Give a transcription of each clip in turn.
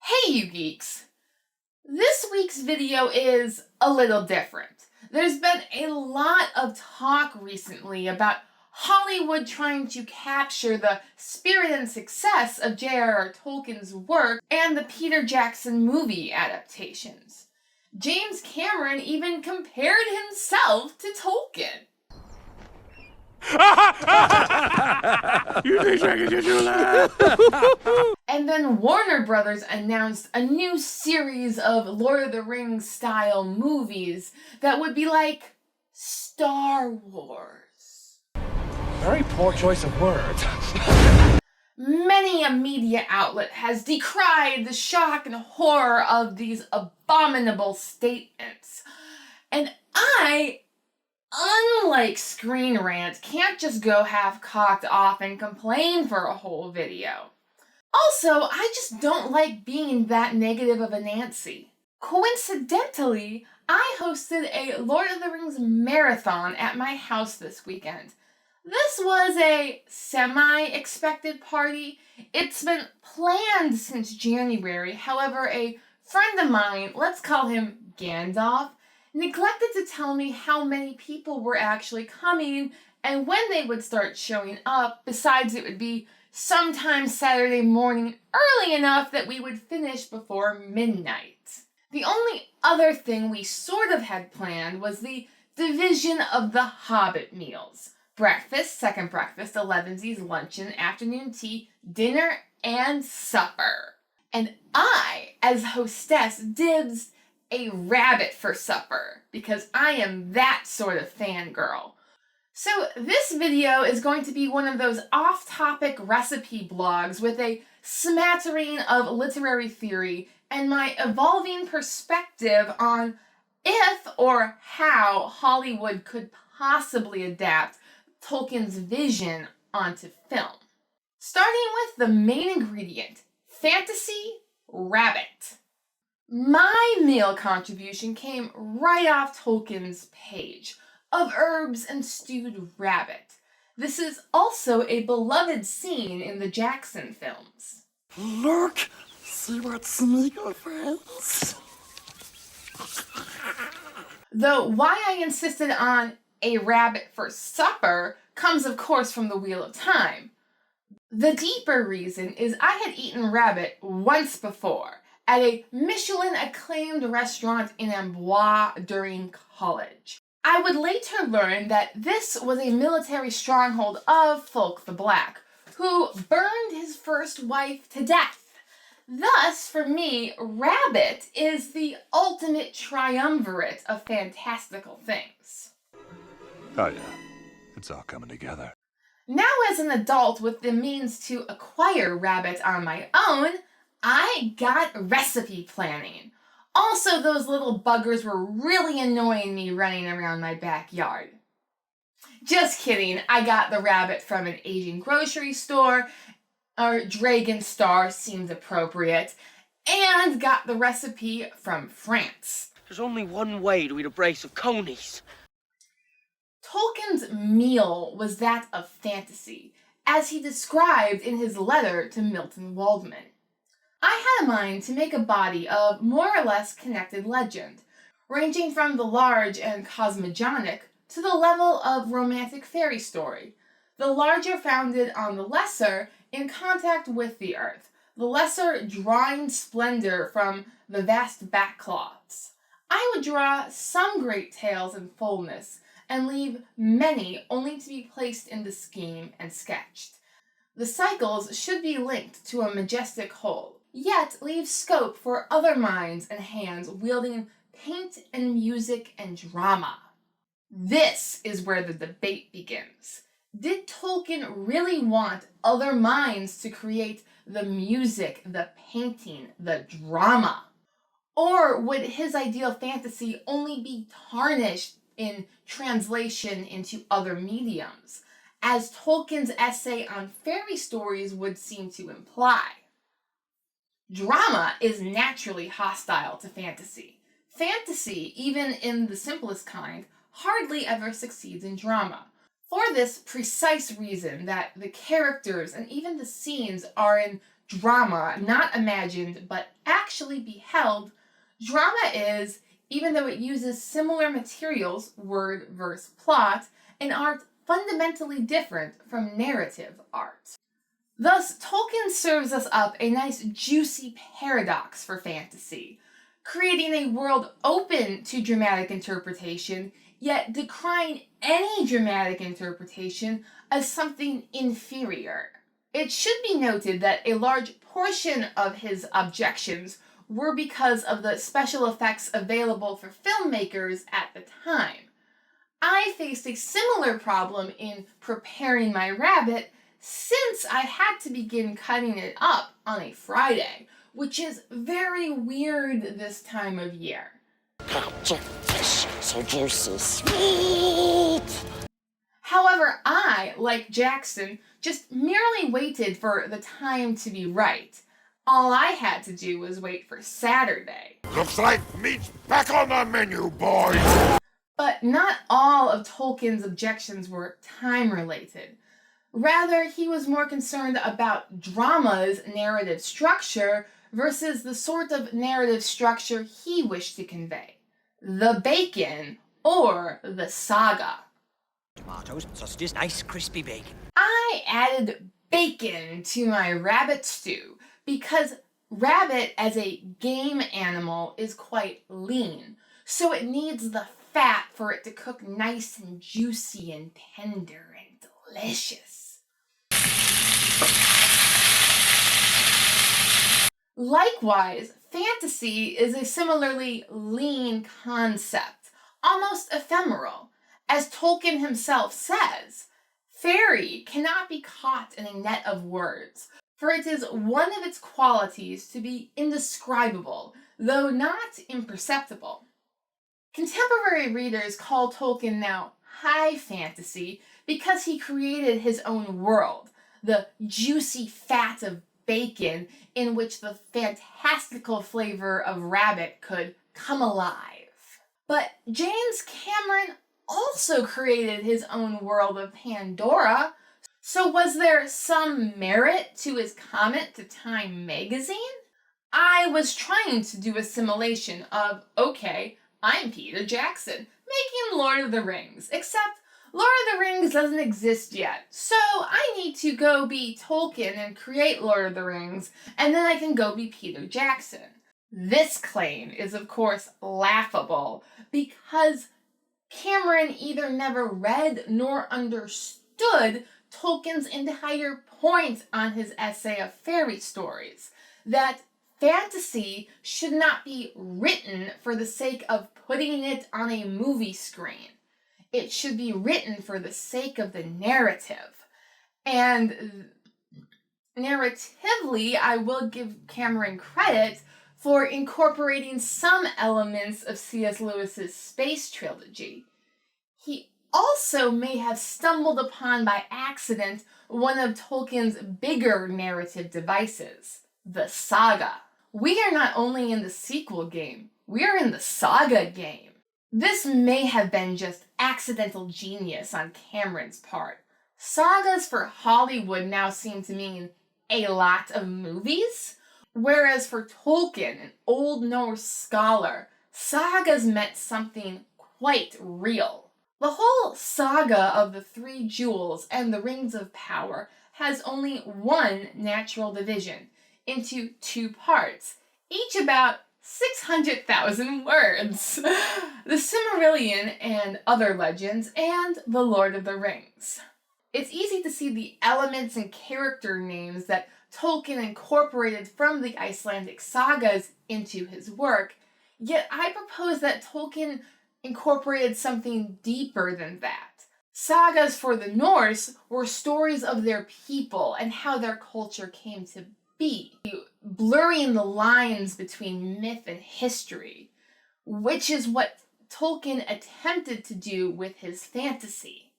Hey you geeks! This week's video is a little different. There's been a lot of talk recently about Hollywood trying to capture the spirit and success of J.R.R. Tolkien's work and the Peter Jackson movie adaptations. James Cameron even compared himself to Tolkien. You think I can get you laugh? And then Warner Brothers announced a new series of Lord of the Rings style movies that would be like Star Wars. Very poor choice of words. Many a media outlet has decried the shock and horror of these abominable statements. And I, unlike Screen Rant, can't just go half cocked off and complain for a whole video. Also, I just don't like being that negative of a Nancy. Coincidentally, I hosted a Lord of the Rings marathon at my house this weekend. This was a semi-expected party. It's been planned since January. However, a friend of mine, let's call him Gandalf, neglected to tell me how many people were actually coming and when they would start showing up. Besides, it would be sometime Saturday morning early enough that we would finish before midnight. The only other thing we sort of had planned was the division of the Hobbit meals. Breakfast, second breakfast, elevensies, luncheon, afternoon tea, dinner, and supper. And I, as hostess, dibs a rabbit for supper because I am that sort of fangirl. So this video is going to be one of those off-topic recipe blogs with a smattering of literary theory and my evolving perspective on if or how Hollywood could possibly adapt Tolkien's vision onto film. Starting with the main ingredient, fantasy rabbit. My meal contribution came right off Tolkien's page of herbs and stewed rabbit. This is also a beloved scene in the Jackson films. Look! See what Smeagol friends? Though why I insisted on a rabbit for supper comes of course from the Wheel of Time. The deeper reason is I had eaten rabbit once before at a Michelin-acclaimed restaurant in Amboise during college. I would later learn that this was a military stronghold of Fulk the Black, who burned his first wife to death. Thus, for me, rabbit is the ultimate triumvirate of fantastical things. Oh yeah, it's all coming together. Now as an adult with the means to acquire rabbit on my own, I got recipe planning. Also, those little buggers were really annoying me running around my backyard. Just kidding, I got the rabbit from an Asian grocery store, or Dragon Star seems appropriate, and got the recipe from France. There's only one way to eat a brace of conies. Tolkien's meal was that of fantasy, as he described in his letter to Milton Waldman. I had a mind to make a body of more or less connected legend, ranging from the large and cosmogonic to the level of romantic fairy story, the larger founded on the lesser in contact with the earth, the lesser drawing splendor from the vast backcloths. I would draw some great tales in fullness and leave many only to be placed in the scheme and sketched. The cycles should be linked to a majestic whole, yet leave scope for other minds and hands wielding paint and music and drama. This is where the debate begins. Did Tolkien really want other minds to create the music, the painting, the drama? Or would his ideal fantasy only be tarnished in translation into other mediums, as Tolkien's essay on fairy stories would seem to imply? Drama is naturally hostile to fantasy. Fantasy, even in the simplest kind, hardly ever succeeds in drama, for this precise reason that the characters and even the scenes are in drama, not imagined, but actually beheld, drama is, even though it uses similar materials, word, verse, plot, an art fundamentally different from narrative art. Thus, Tolkien serves us up a nice juicy paradox for fantasy, creating a world open to dramatic interpretation, yet decrying any dramatic interpretation as something inferior. It should be noted that a large portion of his objections were because of the special effects available for filmmakers at the time. I faced a similar problem in preparing my rabbit since I had to begin cutting it up on a Friday, which is very weird this time of year. Catch a fish so juicy, sweet. However, I, like Jackson, just merely waited for the time to be right. All I had to do was wait for Saturday. Looks like meat's back on the menu, boys! But not all of Tolkien's objections were time-related. Rather, he was more concerned about drama's narrative structure versus the sort of narrative structure he wished to convey. The bacon, or the saga. Tomatoes, sausages, nice crispy bacon. I added bacon to my rabbit stew because rabbit as a game animal is quite lean, so it needs the fat for it to cook nice and juicy and tender and delicious. Likewise, fantasy is a similarly lean concept, almost ephemeral. As Tolkien himself says, fairy cannot be caught in a net of words, for it is one of its qualities to be indescribable, though not imperceptible. Contemporary readers call Tolkien now high fantasy because he created his own world, the juicy fat of bacon in which the fantastical flavor of rabbit could come alive. But James Cameron also created his own world of Pandora, so was there some merit to his comment to Time magazine? I was trying to do a simulation of, okay, I'm Peter Jackson, making Lord of the Rings, except Lord of the Rings doesn't exist yet, so I need to go be Tolkien and create Lord of the Rings, and then I can go be Peter Jackson. This claim is, of course, laughable, because Cameron either never read nor understood Tolkien's entire point on his essay of fairy stories, that fantasy should not be written for the sake of putting it on a movie screen. It should be written for the sake of the narrative. And narratively, I will give Cameron credit for incorporating some elements of C.S. Lewis's space trilogy. He also may have stumbled upon by accident one of Tolkien's bigger narrative devices, the saga. We are not only in the sequel game, we are in the saga game. This may have been just accidental genius on Cameron's part. Sagas for Hollywood now seem to mean a lot of movies, whereas for Tolkien, an Old Norse scholar, sagas meant something quite real. The whole saga of the Three Jewels and the Rings of Power has only one natural division, into two parts, each about 600,000 words. The Silmarillion and other legends, and The Lord of the Rings. It's easy to see the elements and character names that Tolkien incorporated from the Icelandic sagas into his work, yet I propose that Tolkien incorporated something deeper than that. Sagas for the Norse were stories of their people and how their culture came to be, blurring the lines between myth and history, which is what Tolkien attempted to do with his fantasy.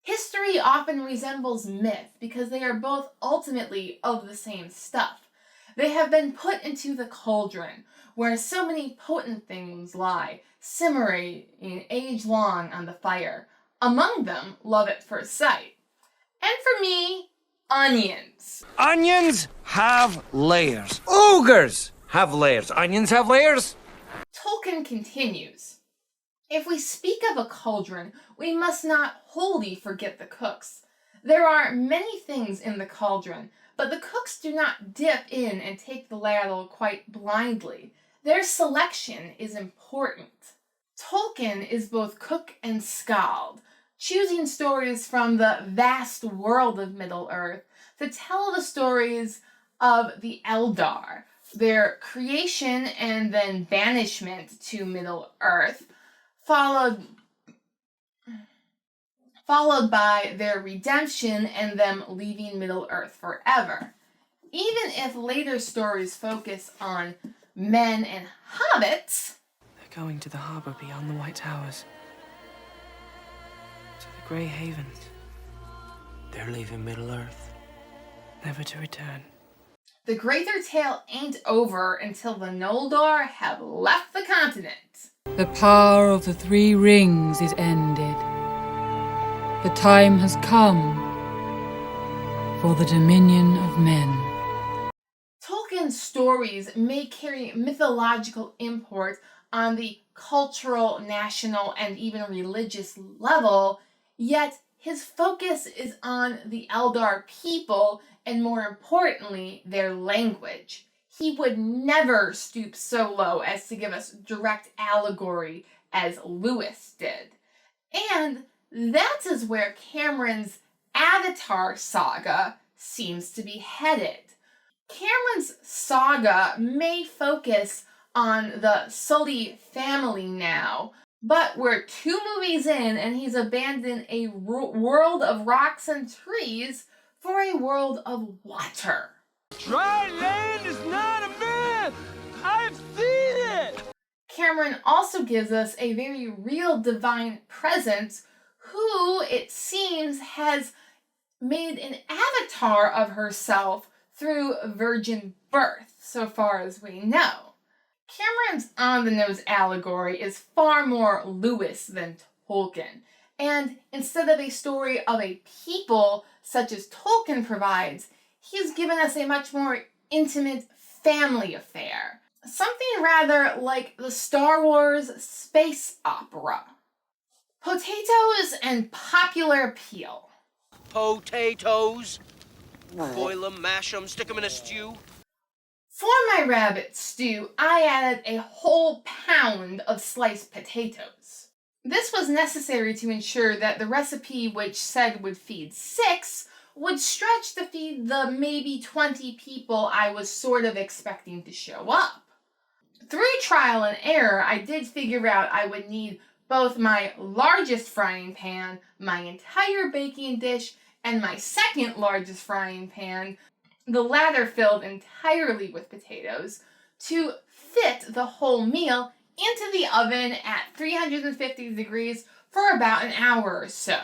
History often resembles myth because they are both ultimately of the same stuff. They have been put into the cauldron, where so many potent things lie, simmering age-long on the fire. Among them, love at first sight. And for me, onions. Onions have layers. Ogres have layers. Onions have layers. Tolkien continues, if we speak of a cauldron, we must not wholly forget the cooks. There are many things in the cauldron, but the cooks do not dip in and take the ladle quite blindly. Their selection is important. Tolkien is both cook and skald, choosing stories from the vast world of Middle-earth to tell the stories of the Eldar, their creation and then banishment to Middle-earth, followed by their redemption and them leaving Middle-earth forever. Even if later stories focus on men and hobbits, they're going to the harbor beyond the White Towers. To the Grey Havens. They're leaving Middle-earth. Never to return. the greater tale ain't over until the Noldor have left the continent. The power of the three rings is ended. The time has come for the dominion of men. Tolkien's stories may carry mythological import on the cultural, national, and even religious level, yet his focus is on the Eldar people and, more importantly, their language. He would never stoop so low as to give us direct allegory as Lewis did. And that is where Cameron's Avatar saga seems to be headed. Cameron's saga may focus on the Sully family now, but we're 2 movies in and he's abandoned a world of rocks and trees for a world of water. Dry land is not a myth! I've seen it! Cameron also gives us a very real divine presence who, it seems, has made an avatar of herself through virgin birth, so far as we know. Cameron's on-the-nose allegory is far more Lewis than Tolkien, and instead of a story of a people such as Tolkien provides, he's given us a much more intimate family affair. Something rather like the Star Wars space opera. Potatoes and popular appeal. Potatoes. Boil 'em, mash 'em, stick 'em in a stew. For my rabbit stew, I added a whole pound of sliced potatoes. This was necessary to ensure that the recipe, which said would feed 6, would stretch to feed the maybe 20 people I was sort of expecting to show up. Through trial and error, I did figure out I would need both my largest frying pan, my entire baking dish, and my second largest frying pan, the latter filled entirely with potatoes, to fit the whole meal into the oven at 350 degrees for about an hour or so.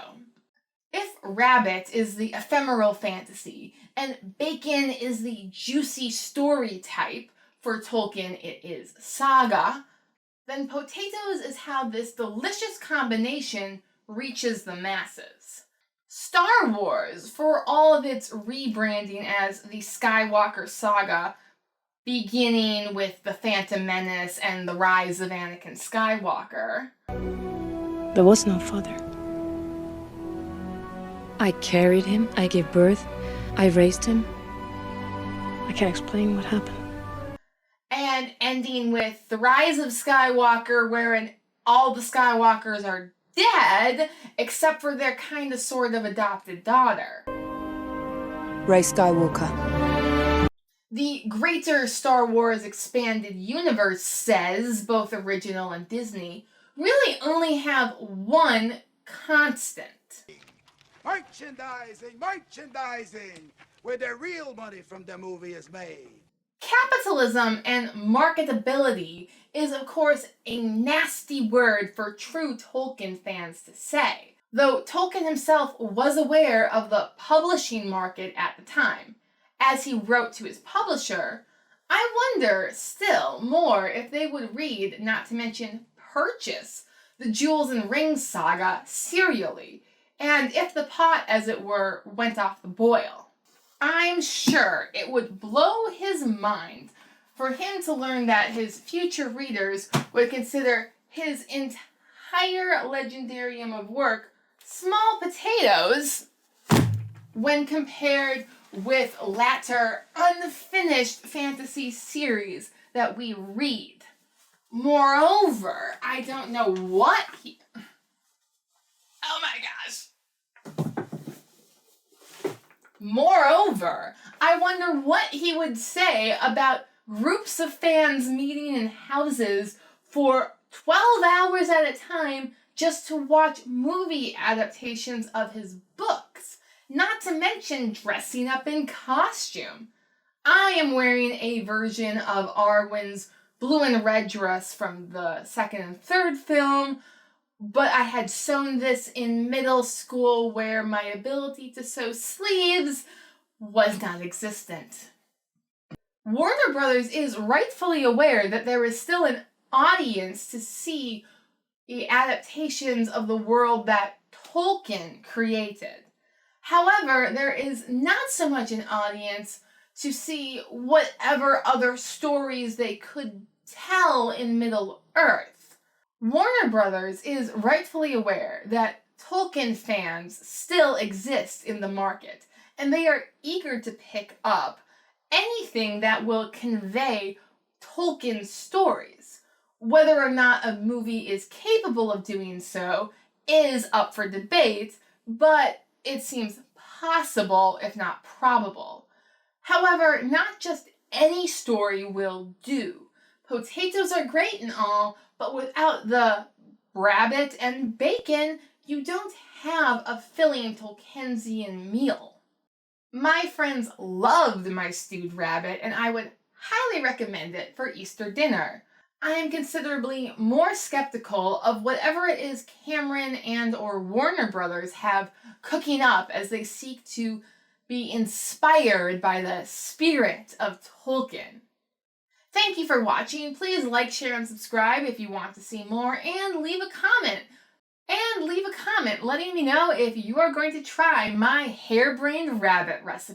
If rabbit is the ephemeral fantasy and bacon is the juicy story type, for Tolkien it is saga, then potatoes is how this delicious combination reaches the masses. Star Wars, for all of its rebranding as the Skywalker saga, beginning with The Phantom Menace and the rise of Anakin Skywalker. There was no father. I carried him, I gave birth, I raised him. I can't explain what happened. And ending with The Rise of Skywalker, wherein all the Skywalkers are dead, except for their kind of sort of adopted daughter. Rey Skywalker. The greater Star Wars expanded universe says, both original and Disney, really only have one constant. Merchandising, where the real money from the movie is made. Capitalism and marketability is, of course, a nasty word for true Tolkien fans to say, though Tolkien himself was aware of the publishing market at the time. As he wrote to his publisher, I wonder still more if they would read, not to mention purchase, the Jewels and Rings saga serially, and if the pot, as it were, went off the boil. I'm sure it would blow his mind for him to learn that his future readers would consider his entire legendarium of work small potatoes when compared with latter unfinished fantasy series that we read. Moreover, I don't know what he... Oh my gosh. Moreover, I wonder what he would say about groups of fans meeting in houses for 12 hours at a time just to watch movie adaptations of his books, not to mention dressing up in costume. I am wearing a version of Arwen's blue and red dress from the second and third film, but I had sewn this in middle school where my ability to sew sleeves was non existent. Warner Brothers is rightfully aware that there is still an audience to see the adaptations of the world that Tolkien created. However, there is not so much an audience to see whatever other stories they could tell in Middle-earth. Warner Brothers is rightfully aware that Tolkien fans still exist in the market, and they are eager to pick up anything that will convey Tolkien's stories. Whether or not a movie is capable of doing so is up for debate, but it seems possible, if not probable. However, not just any story will do. Potatoes are great and all, but without the rabbit and bacon, you don't have a filling Tolkiensian meal. My friends loved my stewed rabbit, and I would highly recommend it for Easter dinner. I am considerably more skeptical of whatever it is Cameron and or Warner Brothers have cooking up as they seek to be inspired by the spirit of Tolkien. Thank you for watching. Please like, share, and subscribe if you want to see more, and leave a comment. Letting me know if you are going to try my harebrained rabbit recipe.